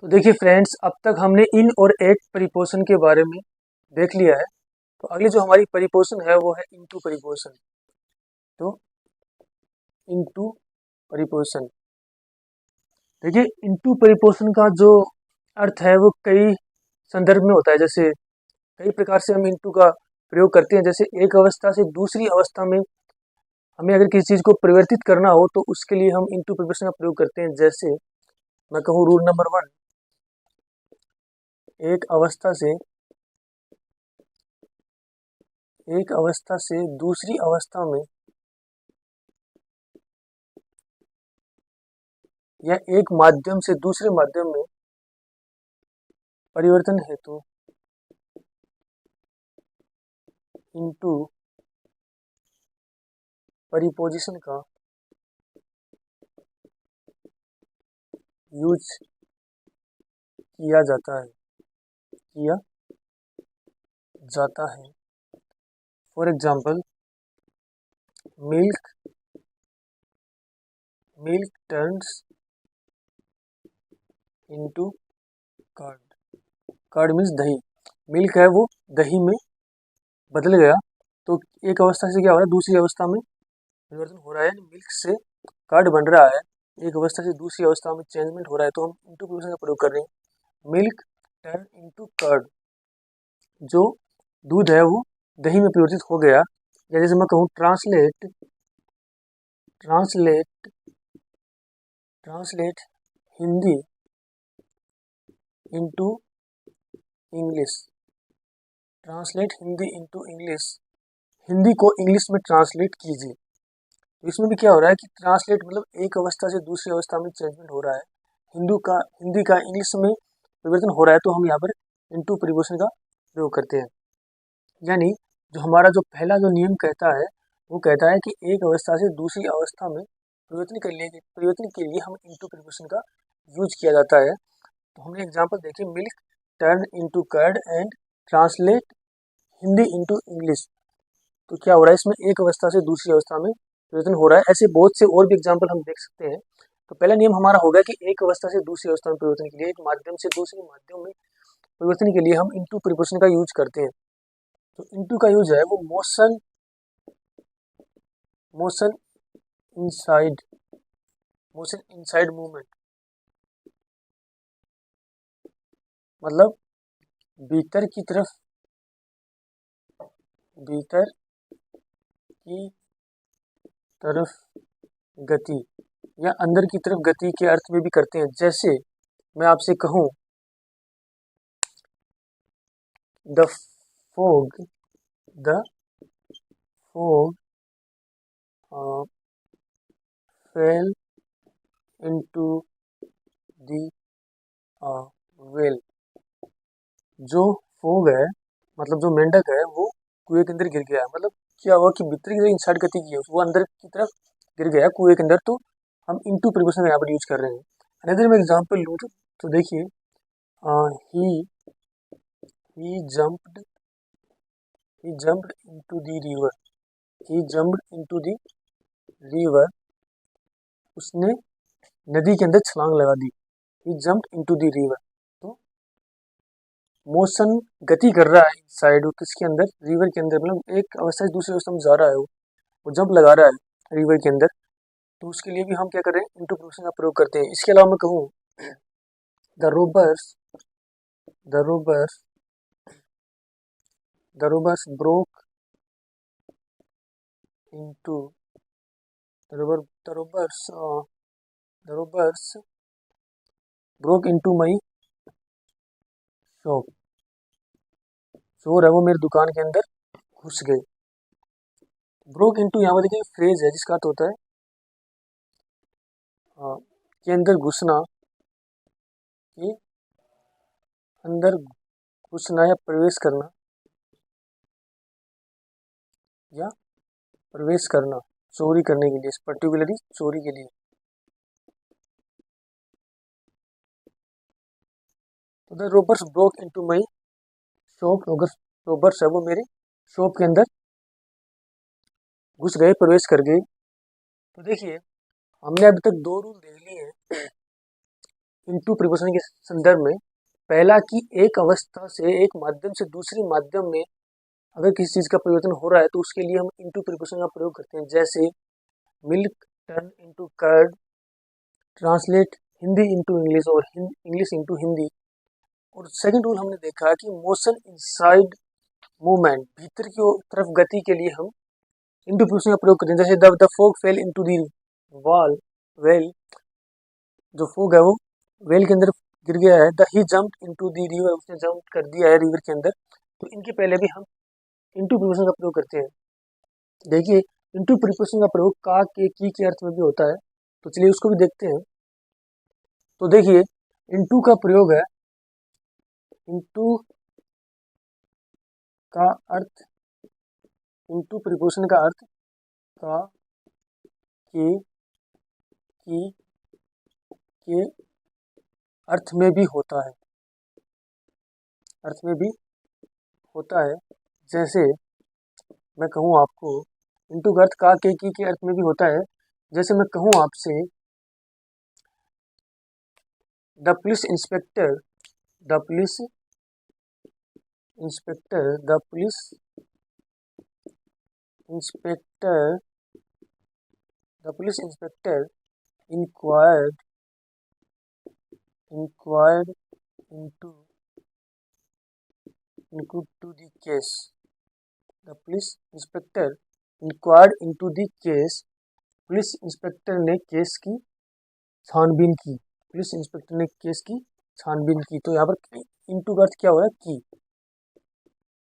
तो देखिए फ्रेंड्स, अब तक हमने इन और एट प्रीपोजिशन के बारे में देख लिया है। तो अगली जो हमारी प्रीपोजिशन है वो है इनटू प्रीपोजिशन। तो इनटू प्रीपोजिशन, देखिए इनटू प्रीपोजिशन का जो अर्थ है वो कई संदर्भ में होता है। जैसे कई प्रकार से हम इनटू का प्रयोग करते हैं। जैसे एक अवस्था से दूसरी अवस्था में हमें अगर किसी चीज़ को परिवर्तित करना हो तो उसके लिए हम इनटू प्रीपोजिशन का प्रयोग करते हैं। जैसे मैं कहूँ रूल नंबर 1, एक अवस्था से दूसरी अवस्था में या एक माध्यम से दूसरे माध्यम में परिवर्तन हेतु इनटू प्रीपोजिशन का यूज किया जाता है। For example, milk turns into curd. Curd means दही। मिल्क है वो दही में बदल गया। तो एक अवस्था से क्या हो रहा है, दूसरी अवस्था में परिवर्तन हो रहा है, मिल्क से कर्ड बन रहा है। एक अवस्था से दूसरी अवस्था में चेंजमेंट हो रहा है, तो हम इनटू प्रीपोजिशन का प्रयोग कर रहे हैं। मिल्क टर्न इनटू कर्ड, जो दूध है वो दही में परिवर्तित हो गया। या जैसे मैं कहूँ translate Hindi into English. Translate Hindi into English, Hindi को इंग्लिश में ट्रांसलेट कीजिए। तो इसमें भी क्या हो रहा है कि ट्रांसलेट मतलब एक अवस्था से दूसरी अवस्था में चेंजमेंट हो रहा है। हिंदी का इंग्लिश में परिवर्तन हो रहा है, तो हम यहाँ पर इनटू प्रीपोजिशन का प्रयोग करते हैं। यानी जो हमारा जो पहला जो नियम कहता है वो कहता है कि एक अवस्था से दूसरी अवस्था में परिवर्तन के लिए हम इनटू प्रीपोजिशन का यूज किया जाता है। तो हमने एग्जांपल देखे, milk turn into curd and translate Hindi into English. तो क्या हो रहा है, इसमें एक अवस्था से दूसरी अवस्था में परिवर्तन हो रहा है। ऐसे बहुत से और भी एग्जाम्पल हम देख सकते हैं। तो पहला नियम हमारा होगा कि एक अवस्था से दूसरी अवस्था में परिवर्तन के लिए, एक माध्यम से दूसरे माध्यम में परिवर्तन के लिए हम इनटू प्रीपोजिशन का यूज करते हैं। तो इनटू का यूज है वो मोशन इनसाइड मूवमेंट, मतलब भीतर की तरफ गति या अंदर की तरफ गति के अर्थ में भी करते हैं। जैसे मैं आपसे कहूं the fog fail into the well. जो फोग है, मतलब जो मेंढक है, वो कुएं के अंदर गिर गया। मतलब क्या हुआ कि भीतर की तरफ इनसाइड गति की है, वो अंदर की तरफ गिर गया कुएं के अंदर। तो हम इनटू प्रीपोजिशन यहाँ पर यूज कर रहे हैं। अनदर मैं एग्जांपल लूँ तो देखिए, he jumped into the river। उसने नदी के अंदर छलांग लगा दी। he jumped into the river। तो मोशन गति कर रहा है इनसाइड, किसके अंदर, रिवर के अंदर। मतलब एक अवस्था से दूसरी अवस्था में जा रहा है, वो जंप लगा रहा है रिवर के अंदर। तो उसके लिए भी हम क्या कर रहे हैं, इनटू प्रीपोजिशन का प्रयोग करते हैं। इसके अलावा मैं कहूँ the robbers broke into the robbers broke into my shop। चोर है वो मेरी दुकान के अंदर घुस गए। ब्रोक इनटू यहाँ पर देखिए फ्रेज है जिसका अर्थ होता है के अंदर घुसना, के अंदर घुसना या प्रवेश करना चोरी करने के लिए, पर्टिकुलरली चोरी के लिए। तो the robbers broke into my shop, robbers है वो मेरे शॉप के अंदर घुस गए, प्रवेश कर गए। तो देखिए हमने अभी तक दो रूल देख लिए हैं, इनटू प्रीपोजिशन के संदर्भ में पहला कि एक अवस्था से एक माध्यम से दूसरी माध्यम में अगर किसी चीज़ का परिवर्तन हो रहा है तो उसके लिए हम इनटू प्रीपोजिशन का प्रयोग करते हैं। जैसे milk turn into curd, translate Hindi into English और इंग्लिश इनटू हिंदी। और सेकंड रूल हमने देखा कि मोशन इनसाइड मूवमेंट, भीतर की तरफ गति के लिए हम इनटू प्रीपोजिशन का प्रयोग करते हैं। जैसे the fog fail into the wall, well, जो फॉग है वो वेल के अंदर गिर गया है। The he jumped into the river, उसने जंप कर दिया है रिवर के अंदर। तो इनके पहले भी हम इनटू प्रीपोजिशन का प्रयोग करते हैं। देखिए इनटू प्रीपोजिशन का प्रयोग का, के अर्थ में भी होता है, तो चलिए उसको भी देखते हैं। तो देखिए इनटू का प्रयोग है, इनटू का अर्थ, इनटू प्रीपोजिशन का अर्थ का, के, की, के अर्थ में भी होता है, अर्थ में भी होता है। जैसे मैं कहूँ आपको इनटू का अर्थ का, की के अर्थ में भी होता है। जैसे मैं कहूँ आपसे the police inspector, the police inspector, the police inspector, the police inspector inquired, inquired into, into the case, the police inspector inquired into the case, police inspector ने केस की छानबीन की, पुलिस इंस्पेक्टर ने केस की छानबीन की। तो यहाँ पर इनटू का अर्थ क्या हो रहा है, की,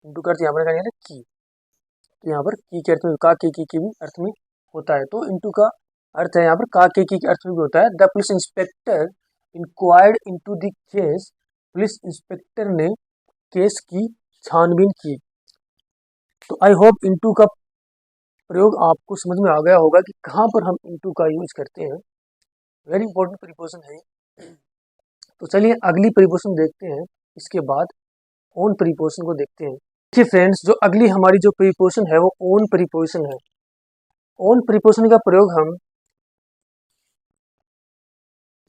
इनटू का अर्थ यहाँ पर क्या है, की। तो यहाँ पर की के अर्थ में का, के भी अर्थ में होता है। तो इनटू का अर्थ है यहाँ पर का, के अर्थ में भी होता है। The police inspector inquired into the case, police inspector ने केस की छानबीन की। तो आई होप इनटू का प्रयोग आपको समझ में आ गया होगा कि कहाँ पर हम इनटू का यूज करते हैं। वेरी इंपॉर्टेंट प्रीपोजिशन है। तो चलिए अगली प्रीपोजिशन देखते हैं, इसके बाद ओन प्रीपोजिशन को देखते हैं। देखिए फ्रेंड्स, जो अगली हमारी जो प्रीपोजिशन है वो ओन प्रीपोजिशन है। ओन प्रीपोजिशन का प्रयोग हम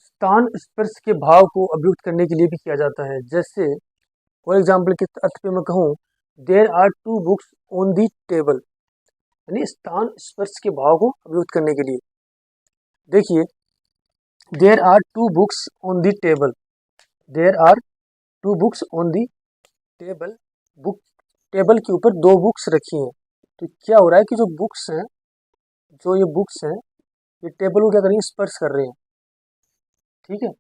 स्थान स्पर्श के भाव को अभिव्यक्त करने के लिए भी किया जाता है। जैसे फॉर एग्जाम्पल के अर्थ पे मैं कहूँ there are two books on the table, यानी स्थान स्पर्श के भाव को अभिव्यक्त करने के लिए। देखिए there are two books on the table, there are two books on the table, book, table के ऊपर दो बुक्स रखी हैं। तो क्या हो रहा है कि जो बुक्स हैं, जो ये बुक्स हैं, ये टेबल को क्या करेंगे, स्पर्श कर रहे हैं। ठीक है,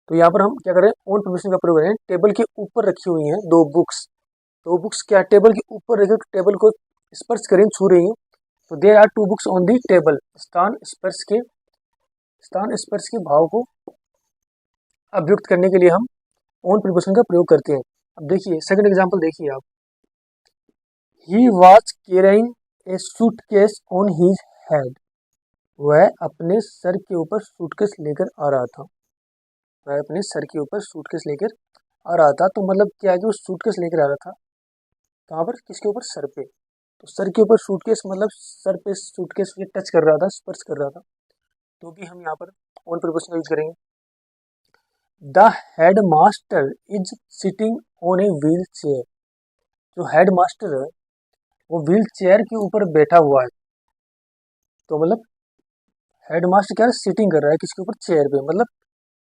तो यहाँ पर हम क्या करें, ओन प्रीपोजिशन का प्रयोग करें। टेबल के ऊपर रखी हुई हैं दो बुक्स, तो बुक्स क्या टेबल के ऊपर रखकर टेबल को स्पर्श करें, छू रही हैं। तो there are two books on the table, स्थान स्पर्श के भाव को अभिव्यक्त करने के लिए हम ओन प्रीपोजिशन का प्रयोग करते हैं। अब देखिए सेकंड एग्जांपल देखिए आप, he was carrying a suitcase on his head, वह अपने सर के ऊपर सूटकेस लेकर आ रहा था, वह अपने सर के ऊपर सूटकेस लेकर आ रहा था। तो मतलब क्या है कि वो सूटकेस लेकर आ रहा था कहाँ पर, किसके ऊपर, सर पे। तो सर के ऊपर सूटकेस मतलब सर पे सूटकेस ये टच कर रहा था, स्पर्श कर रहा था, तो भी हम यहाँ पर ऑन प्रीपोजिशन का यूज करेंगे। The head master is sitting on a wheel chair, जो हेड मास्टर है वो व्हील चेयर के ऊपर बैठा हुआ है। तो मतलब हेड मास्टर क्या है, सिटिंग कर रहा है किसके ऊपर, चेयर पे, मतलब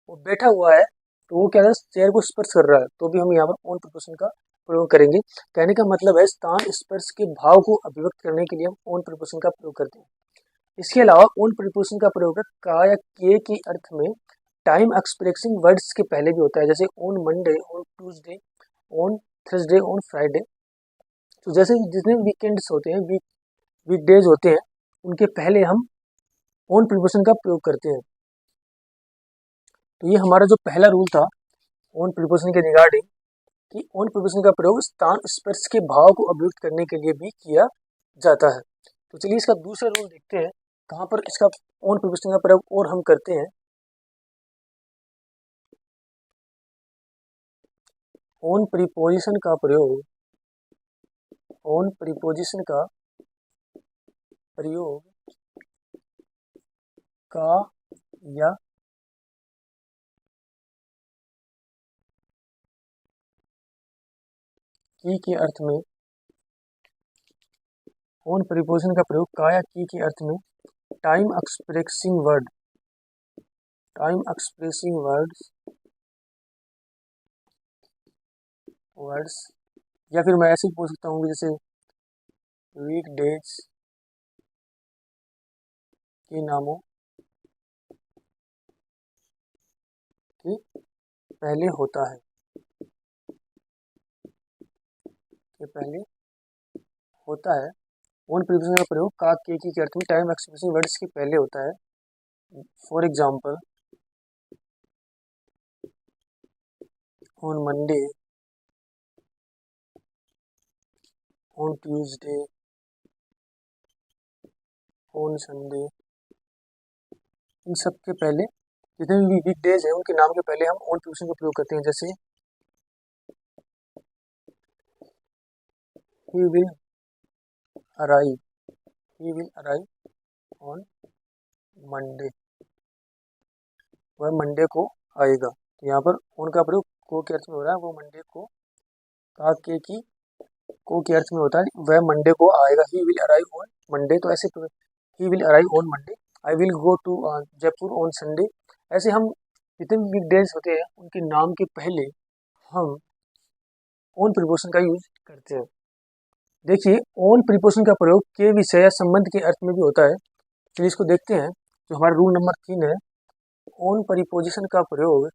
वो बैठा हुआ है, तो वो क्या है, चेयर को स्पर्श कर रहा है। तो भी हम यहाँ पर ऑन प्रीपोजिशन का प्रयोग करेंगे। कहने का मतलब है स्थान स्पर्श के भाव को अभिव्यक्त करने के लिए हम ऑन प्रीपोजिशन का प्रयोग करते हैं। इसके अलावा ऑन प्रीपोजिशन का प्रयोग है का या के अर्थ में टाइम एक्सप्रेसिंग वर्ड्स के पहले भी होता है। जैसे on Monday, on Tuesday, on Thursday, on Friday. तो जैसे जितने वीकेंड्स होते हैं, वीकडेज होते हैं, उनके पहले हम ऑन प्रीपोजिशन का प्रयोग करते हैं। तो ये हमारा जो पहला रूल था ऑन प्रीपोजिशन के रिगार्डिंग, कि ऑन प्रीपोजिशन का प्रयोग स्थान स्पर्श के भाव को अभिव्यक्त करने के लिए भी किया जाता है। तो चलिए इसका दूसरा रूल देखते हैं, कहाँ पर इसका ऑन प्रीपोजिशन का प्रयोग और हम करते हैं। ऑन प्रीपोजिशन का प्रयोग, ऑन प्रीपोजिशन का प्रयोग का या की के अर्थ में ऑन प्रीपोजिशन का प्रयोग का या की के अर्थ में टाइम एक्सप्रेसिंग वर्ड्स, या फिर मैं ऐसे ही पूछ सकता हूँ जैसे वीक डेज के नामों के पहले होता है, ऑन प्रीपोजिशन का प्रयोग का के अर्थ में टाइम एक्सप्रेसिंग वर्ड्स के पहले होता है। For example, on Monday, on Tuesday, on Sunday, इन सब के पहले जितने भी वीक डेज हैं उनके नाम के पहले हम ऑन प्रीपोजिशन का प्रयोग करते हैं। जैसे he will arrive on Monday, वह मंडे को आएगा। तो यहाँ पर ऑन का प्रयोग को के अर्थ में हो रहा है, वो मंडे को, का के की को के अर्थ में होता है, वह मंडे को आएगा। He will arrive on Monday, तो ऐसे he will arrive on Monday, I will go to Jaipur on Sunday. ऐसे हम जितने भी वीक डेज होते हैं उनके नाम के पहले हम ऑन प्रीपोजिशन का यूज करते हैं। देखिए, ऑन प्रीपोजिशन का प्रयोग के विषय या संबंध के अर्थ में भी होता है। चलिए इसको देखते हैं। जो हमारा रूल नंबर 3 है, ऑन प्रीपोजिशन का प्रयोग,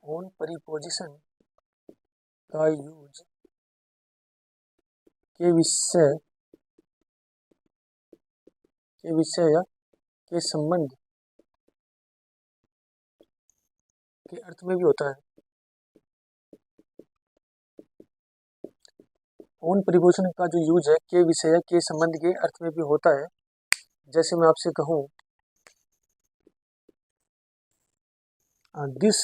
ऑन प्रीपोजिशन का यूज के विषय या के संबंध के अर्थ में भी होता है। ऑन प्रीपोजिशन का जो यूज है के विषय या के संबंध के अर्थ में भी होता है। जैसे मैं आपसे कहूँ this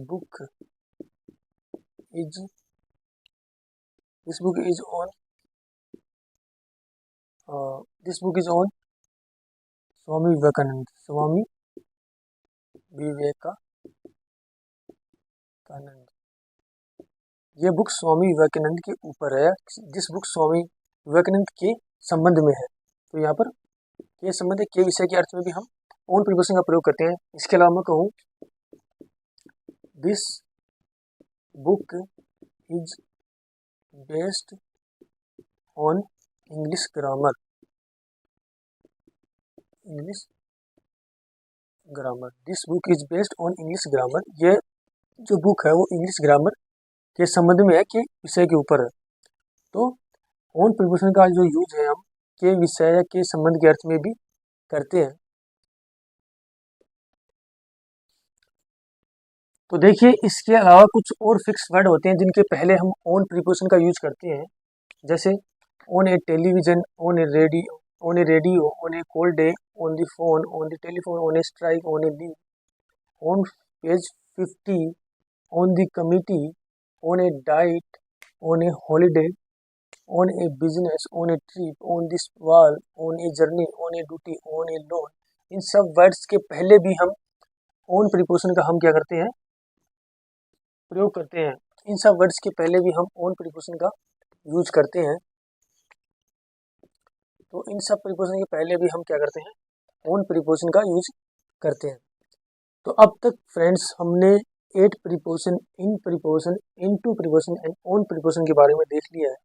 book is on Swami Vivekananda. ये बुक स्वामी विवेकानंद के ऊपर है। दिस बुक स्वामी विवेकानंद के संबंध में है। तो यहाँ पर के संबंध के विषय के अर्थ में भी हम ऑन प्रीपोजिशन का प्रयोग करते हैं। इसके अलावा मैं कहूँ this book is based on English grammar, this book is based on English grammar. ये जो बुक है वो इंग्लिश ग्रामर के संबंध में है, के विषय के ऊपर है। तो ऑन प्रीपोजिशन का जो यूज है हम के विषय या के संबंध के अर्थ में भी करते हैं। तो देखिए, इसके अलावा कुछ और फिक्स वर्ड होते हैं जिनके पहले हम ऑन प्रीपोजिशन का यूज करते हैं। जैसे on a television, on a radio, on a cold day, on the phone, on the telephone, on a strike, on a leave, on page 50, on the committee, on a diet, on a holiday, on a business, on a trip, on this wall, on a journey, on a duty, on a loan. इन सब words के पहले भी हम on preposition का हम क्या करते हैं, प्रयोग करते हैं। इन सब वर्ड्स के पहले भी हम ऑन प्रीपोजिशन का यूज करते हैं। तो इन सब प्रीपोजिशन के पहले भी हम क्या करते हैं, ऑन प्रीपोजिशन का यूज करते हैं। तो अब तक फ्रेंड्स हमने 8 preposition, in preposition, into preposition and on preposition के बारे में देख लिया है।